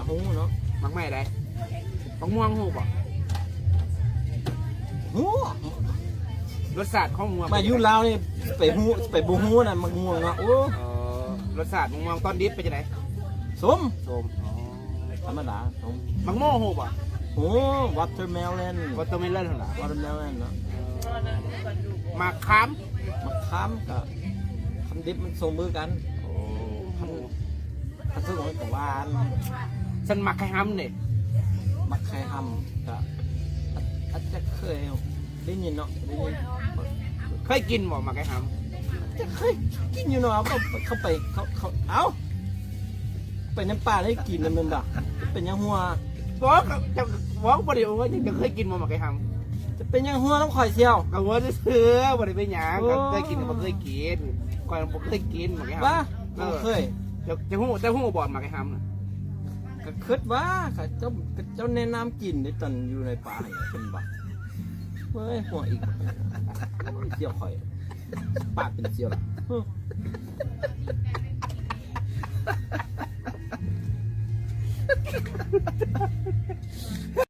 หูเนาะ มักไม่ได้มักม่วงหูป่ะ หู รสชาติของม่วง มาอยู่ลาวนี่ไปหูไปบูหูน่ะมักม่วงเนาะโอ้ รสชาติมักม่วงตอนดิบเป็นยังไง สม ส้ม ธรรมดาสม มักม่วงหูป่ะ โอ้วอเตอร์เมลอน วอเตอร์เมลอนเหรอ วอเตอร์เมลอนเนาะ มะขาม มะขามกับคำดิบมันส่งมือกันคำซึ่งมันก็หวาน ฉันมักไข่ห้ำเนี่ย มักไข่ห้ำก็อาจจะเคยได้ยินเนาะได้ยิน เคยกินบ่มักไข่ห้ จะเคยกินอยู่เนาะเขาไปเขาเอ้าไปน้ำปลาได้กินนั่นมันด่ะเป็นยังหัว ำบอกจะบอกบ่ได้ว่าจะเคยกินบ่มักไข่ห้ำ จะเป็นยังหัวต้องคอยเชียว ก็ว่าจะซื้อบ่ได้เป็นหยังก็เคยกินบ่เคยกินก่อนบ่เคยกินมักไข่ห้ำ ว่าเคย จะหูบ่มักไข่ห้ำน่ะ ก็คิดว่าเจ้าแนะนำกินได้ตอนอยู่ในป่าเป็นบักเฮ้ยหัวอีกเชียวคอยปากเป็นเชียวละ